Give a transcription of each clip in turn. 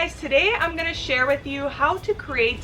guys, today I'm going to share with you how to create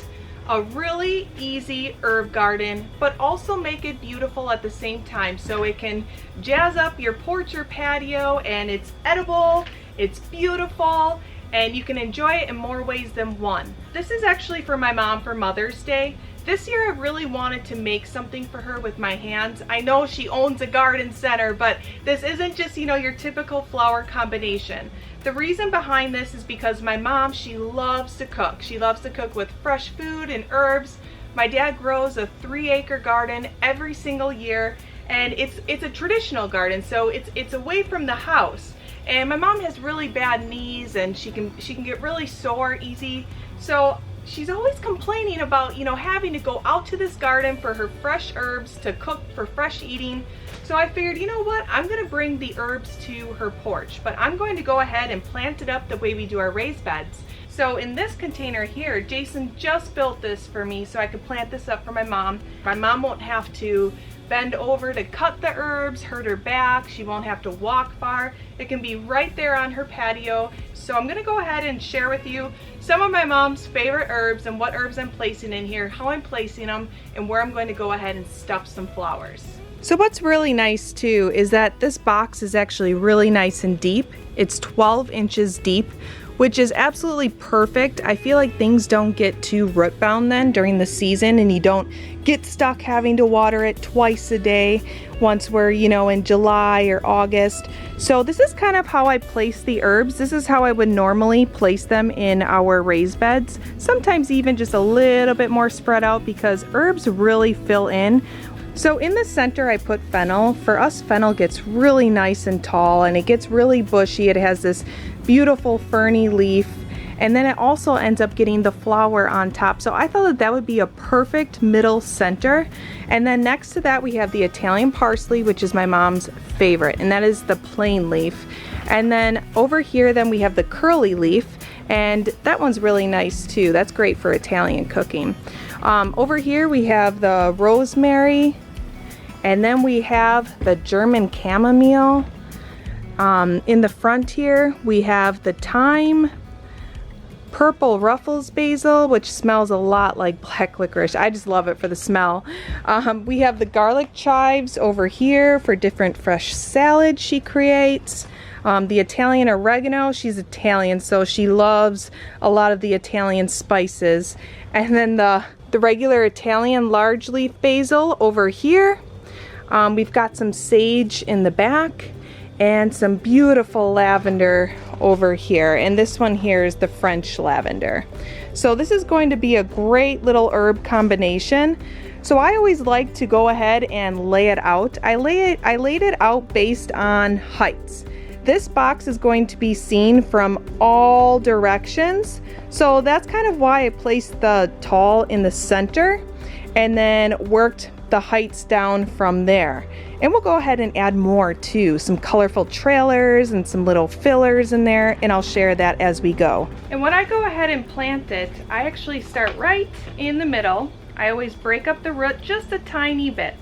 a really easy herb garden, but also make it beautiful at the same time, so it can jazz up your porch or patio, and it's edible, it's beautiful, and you can enjoy it in more ways than one. This is actually for my mom for Mother's Day. This year I really wanted to make something for her with my hands. I know she owns a garden center, but this isn't just, your typical flower combination. The reason behind this is because my mom, she loves to cook. She loves to cook with fresh food and herbs. My dad grows a 3-acre garden every single year, and it's a traditional garden, so it's away from the house. And my mom has really bad knees, and she can get really sore easy. So she's always complaining about, having to go out to this garden for her fresh herbs to cook for fresh eating. So I figured, you know what, I'm gonna bring the herbs to her porch, but I'm going to go ahead and plant it up the way we do our raised beds. So in this container here, Jason just built this for me so I could plant this up for my mom. My mom won't have to bend over to cut the herbs, hurt her back. She won't have to walk far. It can be right there on her patio. So I'm gonna go ahead and share with you some of my mom's favorite herbs and what herbs I'm placing in here, how I'm placing them, and where I'm going to go ahead and stuff some flowers. So what's really nice too is that this box is actually really nice and deep. It's 12 inches deep, which is absolutely perfect. I feel like things don't get too root bound then during the season, and you don't get stuck having to water it twice a day once we're, in July or August. So this is kind of how I place the herbs. This is how I would normally place them in our raised beds. Sometimes even just a little bit more spread out because herbs really fill in. So in the center I put fennel. For us, fennel gets really nice and tall, and it gets really bushy. It has this beautiful ferny leaf, and then it also ends up getting the flower on top. So I thought that would be a perfect middle center. And then next to that we have the Italian parsley, which is my mom's favorite, and that is the plain leaf. And then over here then we have the curly leaf, and that one's really nice too. That's great for Italian cooking. Over here we have the rosemary, and then we have the German chamomile. In the front here we have the thyme, purple ruffles basil, which smells a lot like black licorice. I just love it for the smell. We have the garlic chives over here for different fresh salads she creates. The Italian oregano, she's Italian, so she loves a lot of the Italian spices. And then the regular Italian large leaf basil over here. We've got some sage in the back and some beautiful lavender over here. And this one here is the French lavender. So this is going to be a great little herb combination. So I always like to go ahead and lay it out. I laid it out based on heights. This box is going to be seen from all directions. So that's kind of why I placed the tall in the center and then worked the heights down from there. And we'll go ahead and add more too, some colorful trailers and some little fillers in there, and I'll share that as we go. And when I go ahead and plant it, I actually start right in the middle. I always break up the root just a tiny bit.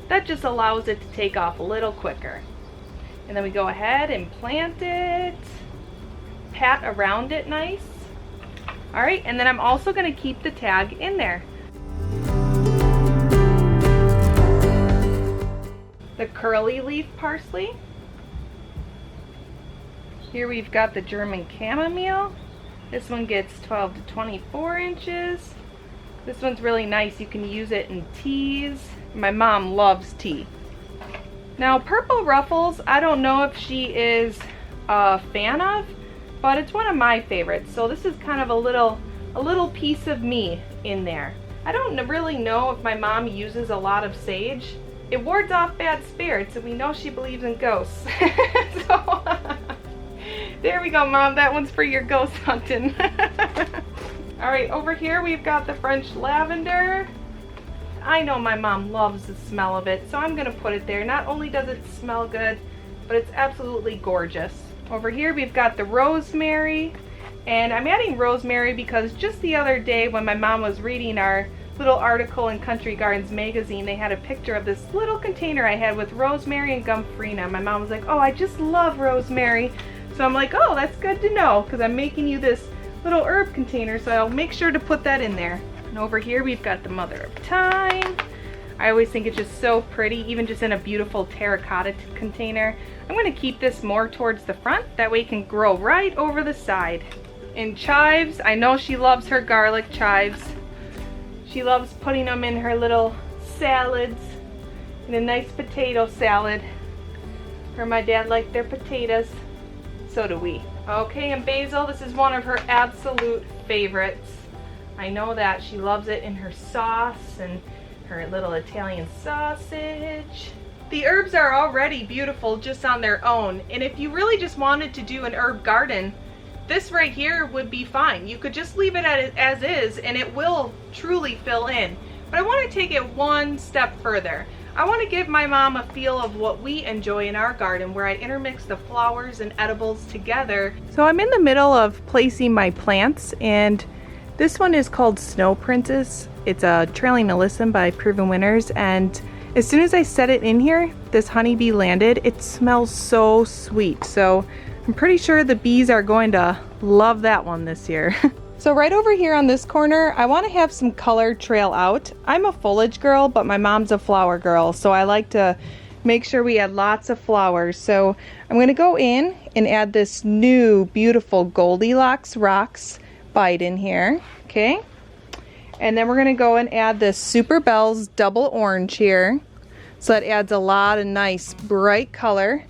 That just allows it to take off a little quicker. And then we go ahead and plant it, pat around it nice. All right, and then I'm also gonna keep the tag in there. The curly leaf parsley. Here we've got the German chamomile. This one gets 12 to 24 inches. This one's really nice. You can use it in teas. My mom loves tea. Now purple ruffles, I don't know if she is a fan of, but it's one of my favorites. So this is kind of a little piece of me in there. I don't really know if my mom uses a lot of sage. It wards off bad spirits, and we know she believes in ghosts. So there we go, Mom. That one's for your ghost hunting. All right, over here we've got the French lavender. I know my mom loves the smell of it, so I'm gonna put it there. Not only does it smell good, but it's absolutely gorgeous. Over here we've got the rosemary, and I'm adding rosemary because just the other day when my mom was reading our little article in Country Gardens magazine, they had a picture of this little container I had with rosemary and gomphrena. My mom was like, oh, I just love rosemary. So I'm like, oh, that's good to know, because I'm making you this little herb container, so I'll make sure to put that in there. And over here we've got the mother of thyme. I always think it's just so pretty, even just in a beautiful terracotta container. I'm going to keep this more towards the front, that way it can grow right over the side. And chives, I know she loves her garlic chives. She loves putting them in her little salads, in a nice potato salad. Her and my dad like their potatoes, so do we. Okay, and basil, this is one of her absolute favorites. I know that. She loves it in her sauce and her little Italian sausage. The herbs are already beautiful just on their own, and if you really just wanted to do an herb garden, this right here would be fine. You could just leave it as is and it will truly fill in. But I want to take it one step further. I want to give my mom a feel of what we enjoy in our garden, where I intermix the flowers and edibles together. So I'm in the middle of placing my plants, and this one is called Snow Princess. It's a trailing alyssum by Proven Winners, and as soon as I set it in here, this honeybee landed. It smells so sweet, so I'm pretty sure the bees are going to love that one this year. So right over here on this corner, I want to have some color trail out. I'm a foliage girl, but my mom's a flower girl, so I like to make sure we add lots of flowers. So I'm going to go in and add this new beautiful Goldilocks Rocks bite in here, okay? And then we're going to go and add this Super Bells Double Orange here. So that adds a lot of nice bright color,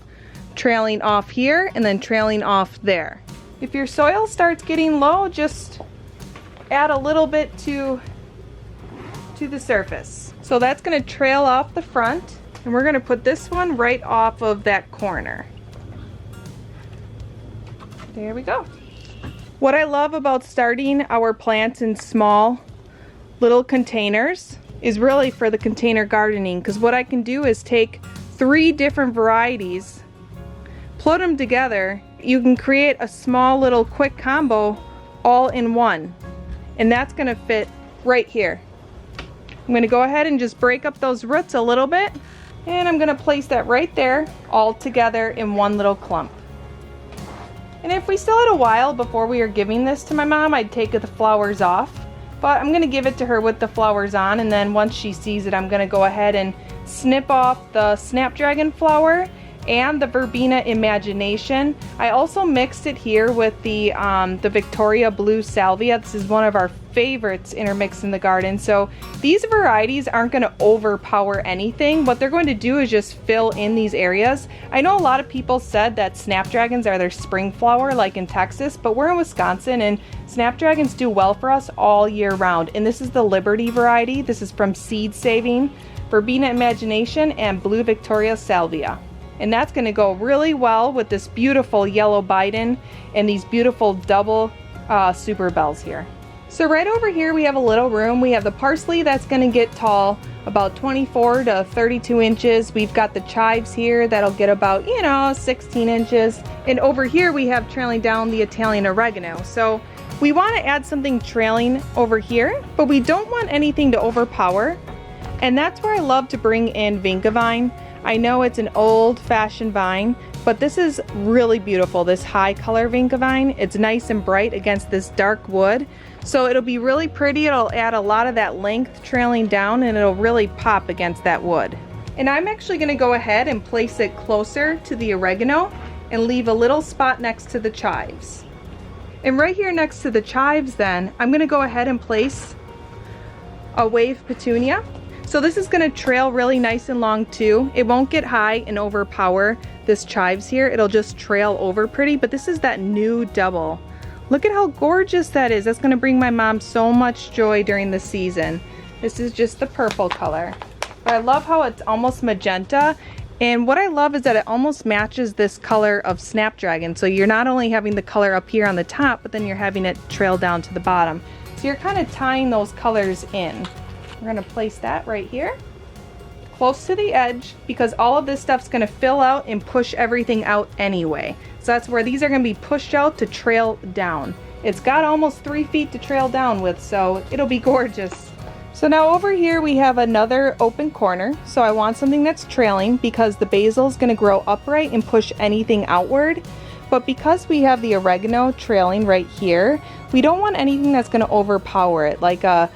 trailing off here and then trailing off there. If your soil starts getting low, just add a little bit to the surface. So that's going to trail off the front, and we're going to put this one right off of that corner. There we go. What I love about starting our plants in small little containers is really for the container gardening, because what I can do is take 3 different varieties, put them together. You can create a small little quick combo all in one, and that's going to fit right here. I'm going to go ahead and just break up those roots a little bit, and I'm going to place that right there all together in one little clump. And if we still had a while before we are giving this to my mom, I'd take the flowers off, but I'm going to give it to her with the flowers on, and then once she sees it, I'm going to go ahead and snip off the snapdragon flower and the verbena imagination. I also mixed it here with the Victoria blue salvia. This is one of our favorites intermixed in the garden. So these varieties aren't going to overpower anything. What they're going to do is just fill in these areas. I know a lot of people said that snapdragons are their spring flower, like in Texas, but we're in Wisconsin and snapdragons do well for us all year round. And this is the Liberty variety. This is from Seed Saving, Verbena Imagination, and Blue Victoria Salvia. And that's going to go really well with this beautiful yellow biden and these beautiful double super bells here. So right over here we have a little room. We have the parsley that's going to get tall, about 24 to 32 inches. We've got the chives here that'll get about, 16 inches. And over here we have trailing down the Italian oregano. So we want to add something trailing over here, but we don't want anything to overpower. And that's where I love to bring in vinca vine. I know it's an old-fashioned vine, but this is really beautiful, this high color vinca vine. It's nice and bright against this dark wood. So it'll be really pretty. It'll add a lot of that length trailing down, and it'll really pop against that wood. And I'm actually going to go ahead and place it closer to the oregano and leave a little spot next to the chives. And right here next to the chives then, I'm going to go ahead and place a wave petunia. So this is going to trail really nice and long too. It won't get high and overpower this chives here. It'll just trail over pretty, but this is that new double. Look at how gorgeous that is. That's going to bring my mom so much joy during the season. This is just the purple color. But I love how it's almost magenta. And what I love is that it almost matches this color of snapdragon. So you're not only having the color up here on the top, but then you're having it trail down to the bottom. So you're kind of tying those colors in. We're going to place that right here, close to the edge, because all of this stuff's going to fill out and push everything out anyway. So that's where these are going to be pushed out to trail down. It's got almost 3 feet to trail down with, so it'll be gorgeous. So now over here we have another open corner. So I want something that's trailing because the basil is going to grow upright and push anything outward. But because we have the oregano trailing right here, we don't want anything that's going to overpower it, like a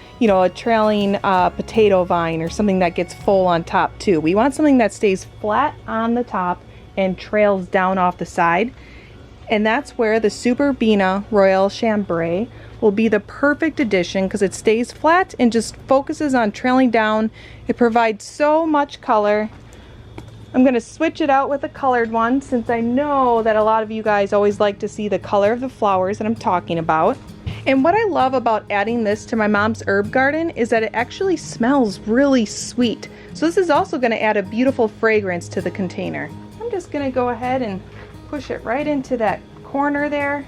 trailing potato vine or something that gets full on top too. We want something that stays flat on the top and trails down off the side. And that's where the Super Bina Royal Chambray will be the perfect addition, because it stays flat and just focuses on trailing down. It provides so much color. I'm going to switch it out with a colored one, since I know that a lot of you guys always like to see the color of the flowers that I'm talking about. And what I love about adding this to my mom's herb garden is that it actually smells really sweet. So this is also going to add a beautiful fragrance to the container. I'm just going to go ahead and push it right into that corner there,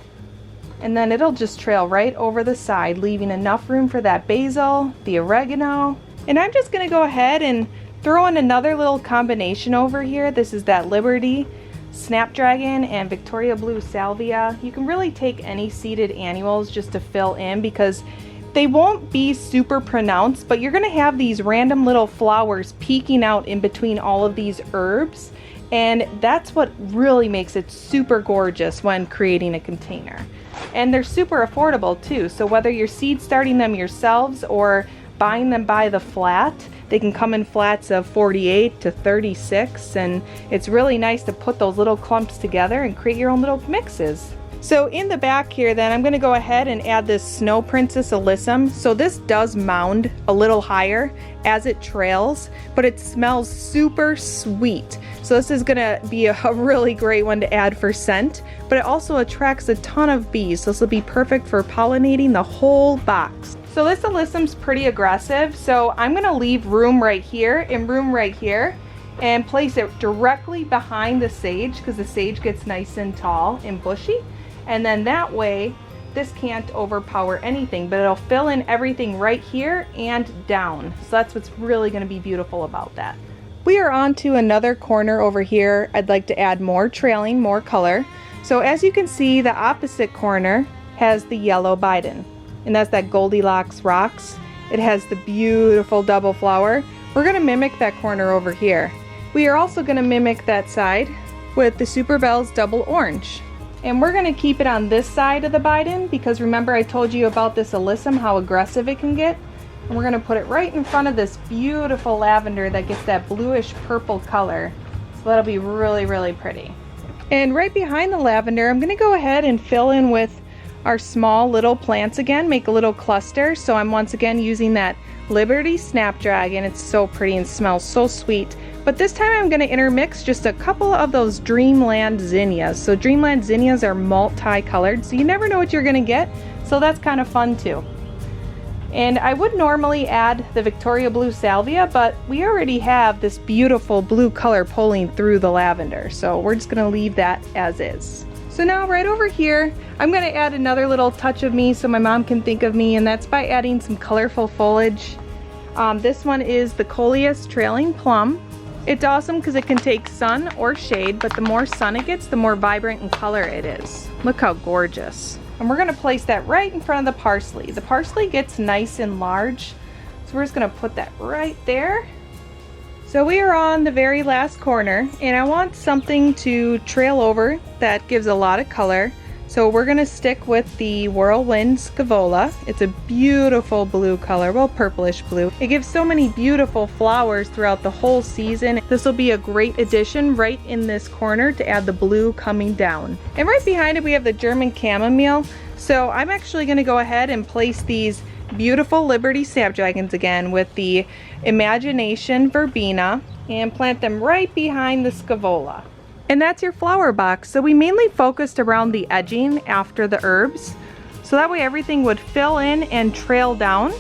and then it'll just trail right over the side, leaving enough room for that basil, the oregano. And I'm just going to go ahead and throw in another little combination over here. This is that Liberty Snapdragon and Victoria Blue Salvia. You can really take any seeded annuals just to fill in, because they won't be super pronounced, but you're going to have these random little flowers peeking out in between all of these herbs. And that's what really makes it super gorgeous when creating a container. And they're super affordable too. So whether you're seed starting them yourselves or buying them by the flat, they can come in flats of 48 to 36. And it's really nice to put those little clumps together and create your own little mixes. So in the back here then, I'm going to go ahead and add this Snow Princess Alyssum. So this does mound a little higher as it trails, but it smells super sweet. So this is going to be a really great one to add for scent, but it also attracts a ton of bees. So this will be perfect for pollinating the whole box. So this Alyssum's pretty aggressive, so I'm going to leave room right here and room right here, and place it directly behind the sage, because the sage gets nice and tall and bushy. And then that way, this can't overpower anything, but it'll fill in everything right here and down. So that's what's really going to be beautiful about that. We are on to another corner over here. I'd like to add more trailing, more color. So as you can see, the opposite corner has the yellow Biden, and that's that Goldilocks Rocks. It has the beautiful double flower. We're going to mimic that corner over here. We are also going to mimic that side with the Super Bells Double Orange. And we're going to keep it on this side of the Biden, because remember I told you about this Alyssum, how aggressive it can get. And we're going to put it right in front of this beautiful lavender that gets that bluish purple color. So that'll be really, really pretty. And right behind the lavender, I'm going to go ahead and fill in with our small little plants again, make a little cluster. So I'm once again using that Liberty Snapdragon. It's so pretty and smells so sweet. But this time I'm going to intermix just a couple of those Dreamland Zinnias. So Dreamland Zinnias are multicolored, so you never know what you're going to get. So that's kind of fun too. And I would normally add the Victoria Blue Salvia, but we already have this beautiful blue color pulling through the lavender. So we're just going to leave that as is. So now right over here, I'm going to add another little touch of me so my mom can think of me, and that's by adding some colorful foliage. This one is the Coleus Trailing Plum. It's awesome because it can take sun or shade, but the more sun it gets, the more vibrant in color it is. Look how gorgeous. And we're going to place that right in front of the parsley. The parsley gets nice and large, so we're just going to put that right there. So we are on the very last corner, and I want something to trail over that gives a lot of color. So we're going to stick with the Whirlwind Scaevola. It's a beautiful blue color, well, purplish blue. It gives so many beautiful flowers throughout the whole season. This will be a great addition right in this corner to add the blue coming down. And right behind it we have the German chamomile. So I'm actually going to go ahead and place these beautiful Liberty Snapdragons again with the Imagination Verbena and plant them right behind the Scaevola. And that's your flower box. So we mainly focused around the edging after the herbs, so that way everything would fill in and trail down.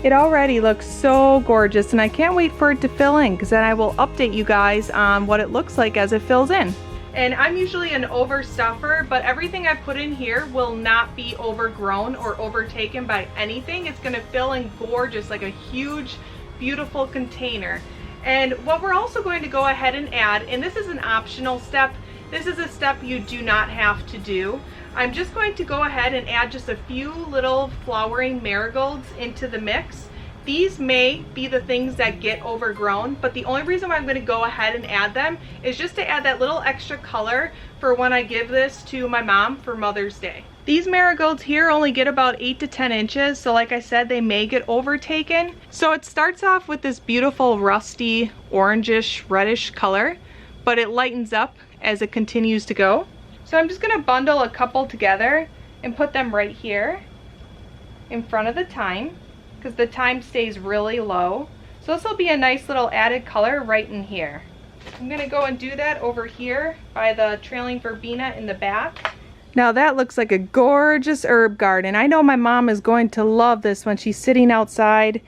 It already looks so gorgeous, and I can't wait for it to fill in, because then I will update you guys on what it looks like as it fills in. And I'm usually an overstuffer, but everything I put in here will not be overgrown or overtaken by anything. It's going to fill in gorgeous, like a huge, beautiful container. And what we're also going to go ahead and add, and this is an optional step, this is a step you do not have to do. I'm just going to go ahead and add just a few little flowering marigolds into the mix. These may be the things that get overgrown, but the only reason why I'm gonna go ahead and add them is just to add that little extra color for when I give this to my mom for Mother's Day. These marigolds here only get about 8 to 10 inches, so like I said, they may get overtaken. So it starts off with this beautiful rusty, orangish, reddish color, but it lightens up as it continues to go. So I'm just gonna bundle a couple together and put them right here in front of the thyme, because the thyme stays really low. So this will be a nice little added color right in here. I'm gonna go and do that over here by the trailing verbena in the back. Now that looks like a gorgeous herb garden. I know my mom is going to love this when she's sitting outside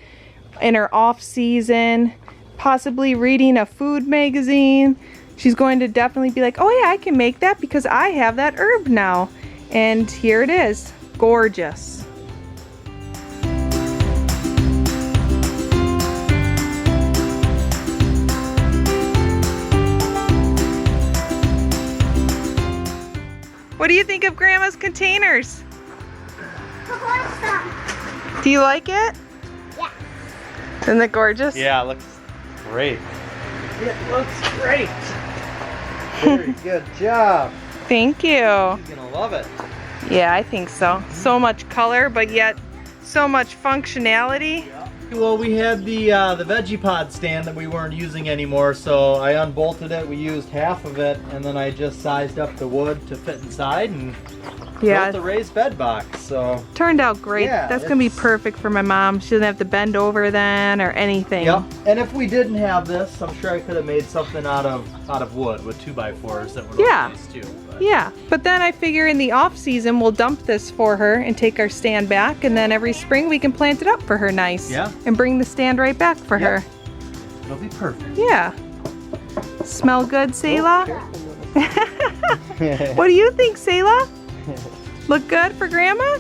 in her off season, possibly reading a food magazine. She's going to definitely be like, oh yeah, I can make that because I have that herb now. And here it is, gorgeous. What do you think of Grandma's containers? Do you like it? Yeah. Isn't it gorgeous? Yeah, it looks great. It looks great. Very good job. Thank you. She's gonna love it. Yeah, I think so. So much color, but yet so much functionality. Yeah. Well, we had the veggie pod stand that we weren't using anymore, so I unbolted it. We used half of it, and then I just sized up the wood to fit inside and built the raised bed box. So turned out great. Yeah, that's gonna be perfect for my mom. She doesn't have to bend over then or anything. Yep. And if we didn't have this, I'm sure I could have made something out of wood with 2x4s that would look nice too. But. Yeah, but then I figure in the off season we'll dump this for her and take our stand back, and then every spring we can plant it up for her nice. Yeah. And bring the stand right back for her. It'll be perfect. Yeah. Smell good, Selah? Oh, What do you think, Selah? Look good for Grandma?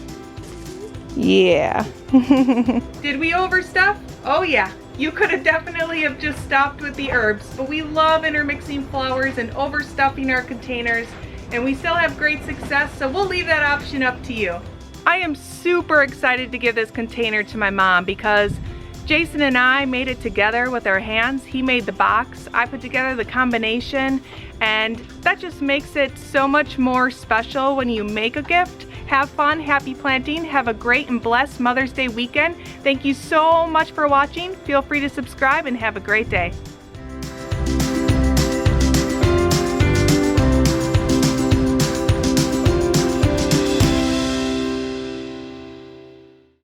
Yeah. Did we overstuff? Oh yeah. You could have definitely have just stopped with the herbs, but we love intermixing flowers and overstuffing our containers, and we still have great success, so we'll leave that option up to you. I am super excited to give this container to my mom because Jason and I made it together with our hands. He made the box, I put together the combination, and that just makes it so much more special when you make a gift. Have fun, happy planting, have a great and blessed Mother's Day weekend. Thank you so much for watching. Feel free to subscribe and have a great day.